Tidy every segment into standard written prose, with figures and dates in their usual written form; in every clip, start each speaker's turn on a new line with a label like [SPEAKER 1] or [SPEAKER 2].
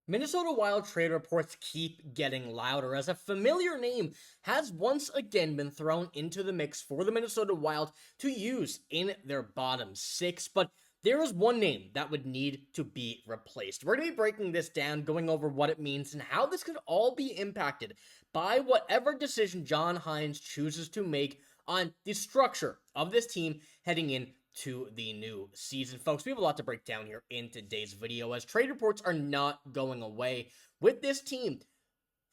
[SPEAKER 1] Minnesota Wild trade reports keep getting louder as a familiar name has once again been thrown into the mix for the Minnesota Wild to use in their bottom six, but there is one name that would need to be replaced. We're going to be breaking this down, going over what it means and how this could all be impacted by whatever decision John Hynes chooses to make on the structure of this team heading in to the new season. Folks, we have a lot to break down here in today's video as trade reports are not going away with this team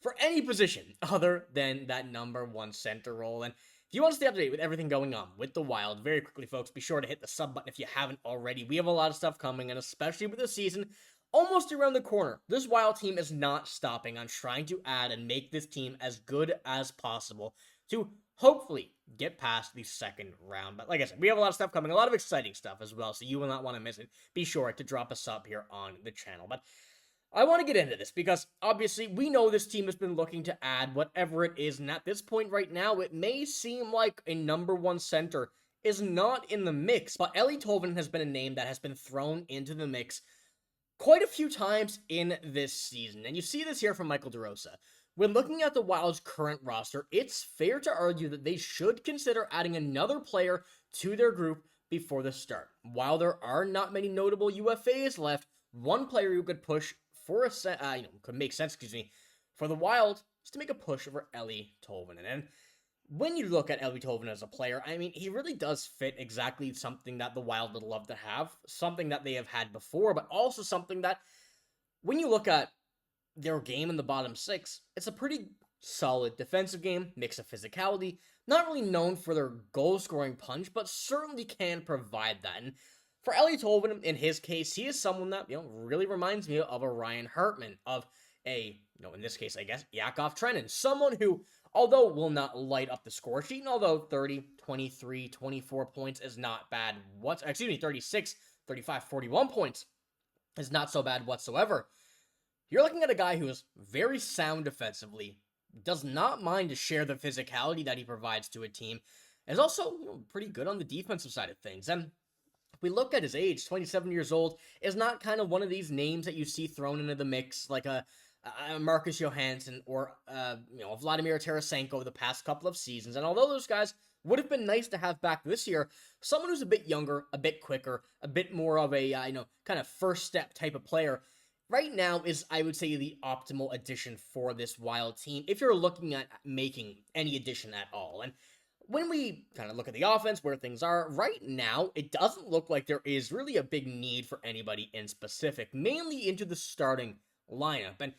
[SPEAKER 1] for any position other than that number one center role. And if you want to stay up to date with everything going on with the Wild, very quickly, folks, be sure to hit the sub button if you haven't already. We have a lot of stuff coming, and especially with the season almost around the corner, this Wild team is not stopping on trying to add and make this team as good as possible to hopefully get past the second round. But like I said, we have a lot of stuff coming, a lot of exciting stuff as well, so you will not want to miss it. Be sure to drop a sub here on the channel. But I want to get into this because obviously we know this team has been looking to add whatever it is, and at this point right now, it may seem like a number one center is not in the mix, but Eeli Tolvanen has been a name that has been thrown into the mix quite a few times in this season, and you see this here from Michael DeRosa. When looking at the Wild's current roster, it's fair to argue that they should consider adding another player to their group before the start. While there are not many notable UFAs left, one player who could push for could make sense, for the Wild is to make a push for Eeli Tolvanen. And when you look at Eeli Tolvanen as a player, I mean, he really does fit exactly something that the Wild would love to have, something that they have had before, but also something that when you look at their game in the bottom six, it's a pretty solid defensive game, mix of physicality, not really known for their goal-scoring punch, but certainly can provide that. And for Eeli Tolvanen, in his case, he is someone that, really reminds me of a Ryan Hartman, of a, in this case, I guess, Yakov Trenin, someone who, although will not light up the score sheet, and although 30, 23, 24 points is not bad, 36, 35, 41 points is not so bad whatsoever. You're looking at a guy who is very sound defensively, does not mind to share the physicality that he provides to a team, is also pretty good on the defensive side of things. And if we look at his age, 27 years old, is not kind of one of these names that you see thrown into the mix like a Marcus Johansson or Vladimir Tarasenko the past couple of seasons. And although those guys would have been nice to have back this year, someone who's a bit younger, a bit quicker, a bit more of a kind of first step type of player right now is, I would say, the optimal addition for this Wild team if you're looking at making any addition at all. And when we kind of look at the offense, where things are, right now, it doesn't look like there is really a big need for anybody in specific, mainly into the starting lineup. And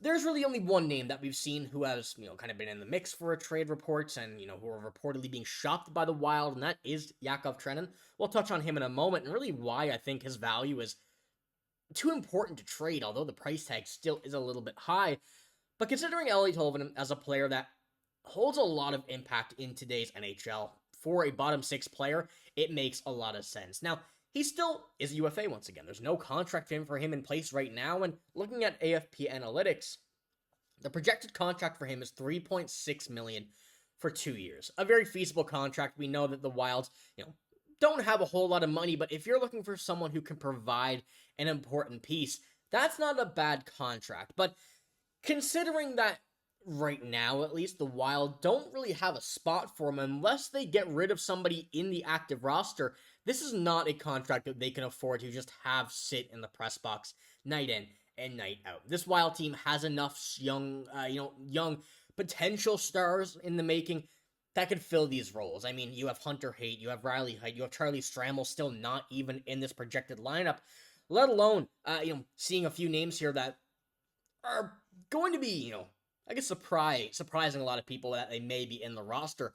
[SPEAKER 1] there's really only one name that we've seen who has, kind of been in the mix for a trade reports and, who are reportedly being shopped by the Wild, and that is Yakov Trenin. We'll touch on him in a moment, and really why I think his value is too important to trade, although the price tag still is a little bit high. But considering Eeli Tolvanen as a player that holds a lot of impact in today's NHL for a bottom six player, it makes a lot of sense. Now, he still is a UFA once again. There's no contract for him in place right now, and looking at AFP Analytics, the projected contract for him is $3.6 million for 2 years. A very feasible contract. We know that the Wilds, don't have a whole lot of money, but if you're looking for someone who can provide an important piece, that's not a bad contract. But considering that right now, at least, the Wild don't really have a spot for him unless they get rid of somebody in the active roster, this is not a contract that they can afford to just have sit in the press box night in and night out. This Wild team has enough young potential stars in the making that could fill these roles. I mean, you have Hunter Haight, you have Riley Heidt, you have Charlie Stramel still not even in this projected lineup, let alone, seeing a few names here that are going to be, I guess surprising a lot of people that they may be in the roster.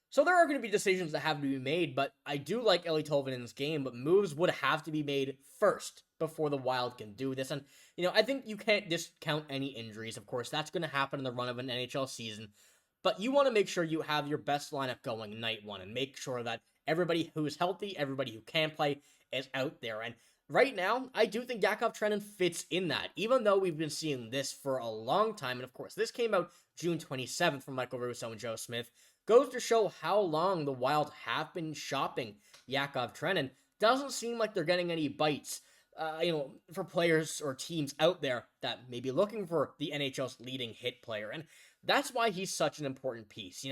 [SPEAKER 1] So there are going to be decisions that have to be made, but I do like Eeli Tolvanen's game, but moves would have to be made first before the Wild can do this. And, I think you can't discount any injuries. Of course, that's going to happen in the run of an NHL season. But you want to make sure you have your best lineup going night one and make sure that everybody who is healthy, everybody who can play is out there. And right now, I do think Yakov Trenin fits in that, even though we've been seeing this for a long time. And of course, this came out June 27th from Michael Russo and Joe Smith. Goes to show how long the Wild have been shopping Yakov Trenin. Doesn't seem like they're getting any bites. for players or teams out there that may be looking for the NHL's leading hit player. And that's why he's such an important piece.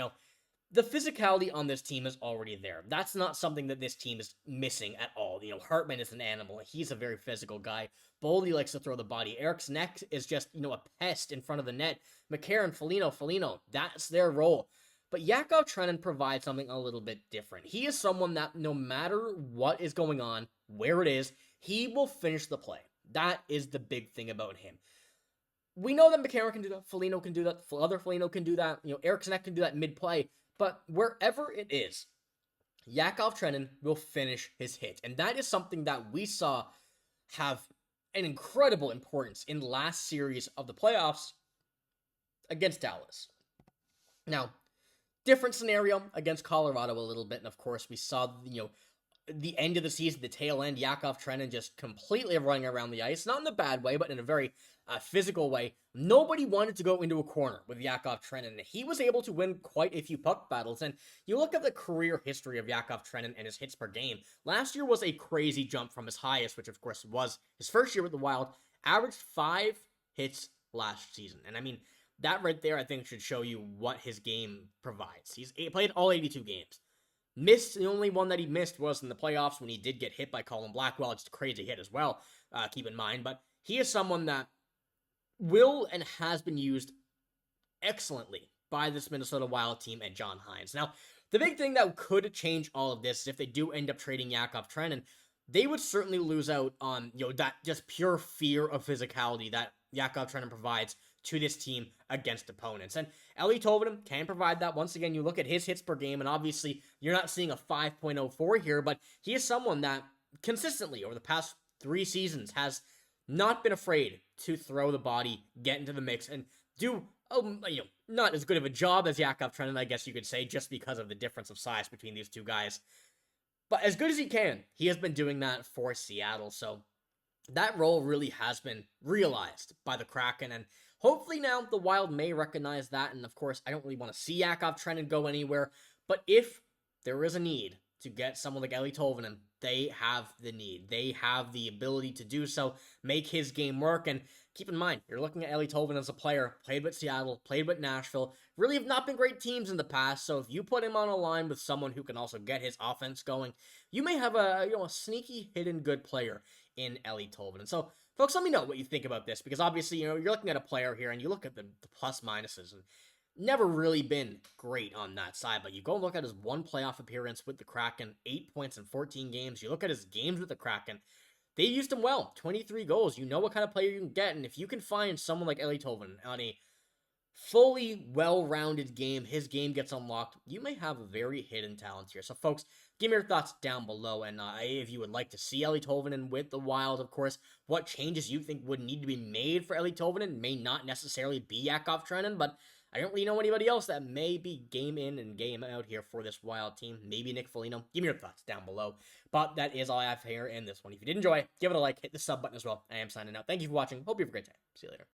[SPEAKER 1] The physicality on this team is already there. That's not something that this team is missing at all. Hartman is an animal. He's a very physical guy. Boldy likes to throw the body. Eriksson Ek is just, a pest in front of the net. McCarron, Foligno, that's their role. But Yakov Trenin provides something a little bit different. He is someone that no matter what is going on, where it is, he will finish the play. That is the big thing about him. We know that McCarron can do that. Foligno can do that. Other Foligno can do that. Eriksson Ek can do that mid-play. But wherever it is, Yakov Trenin will finish his hit. And that is something that we saw have an incredible importance in the last series of the playoffs against Dallas. Now, different scenario against Colorado a little bit. And of course, we saw, the end of the season, the tail end, Yakov Trenin just completely running around the ice. Not in a bad way, but in a very physical way. Nobody wanted to go into a corner with Yakov Trenin, and he was able to win quite a few puck battles. And you look at the career history of Yakov Trenin and his hits per game. Last year was a crazy jump from his highest, which of course was his first year with the Wild. Averaged 5 hits last season. And I mean, that right there I think should show you what his game provides. He played all 82 games. The only one that he missed was in the playoffs when he did get hit by Colin Blackwell. It's a crazy hit as well, keep in mind. But he is someone that will and has been used excellently by this Minnesota Wild team and John Hynes. Now, the big thing that could change all of this is if they do end up trading Yakov Trenin, they would certainly lose out on, that just pure fear of physicality that Yakov Trenin provides to this team against opponents. And Eeli Tolvanen can provide that. Once again, you look at his hits per game, and obviously you're not seeing a 5.04 here, but he is someone that consistently over the past 3 seasons has not been afraid to throw the body, get into the mix, and do, not as good of a job as Yakov Trenin, I guess you could say, just because of the difference of size between these two guys. But as good as he can, he has been doing that for Seattle, so that role really has been realized by the Kraken, and hopefully now the Wild may recognize that, and of course, I don't really want to see Yakov Trenin go anywhere, but if there is a need to get someone like Eeli Tolvanen, they have the need. They have the ability to do so, make his game work, and keep in mind, you're looking at Eeli Tolvanen as a player, played with Seattle, played with Nashville, really have not been great teams in the past, so if you put him on a line with someone who can also get his offense going, you may have a sneaky, hidden good player in Eeli Tolvanen. So, folks, let me know what you think about this, because obviously, you're looking at a player here, and you look at the plus minuses, and never really been great on that side, but you go look at his one playoff appearance with the Kraken, 8 points in 14 games. You look at his games with the Kraken, they used him well, 23 goals. You know what kind of player you can get, and if you can find someone like Eeli Tolvanen on a fully well-rounded game, his game gets unlocked, you may have a very hidden talent here. So, folks, give me your thoughts down below, and if you would like to see Eeli Tolvanen with the Wild, of course, what changes you think would need to be made for Eeli Tolvanen may not necessarily be Yakov Trenin, but I don't really know anybody else that may be game in and game out here for this Wild team. Maybe Nick Foligno. Give me your thoughts down below. But that is all I have here in this one. If you did enjoy, give it a like, hit the sub button as well. I am signing out. Thank you for watching. Hope you have a great day. See you later.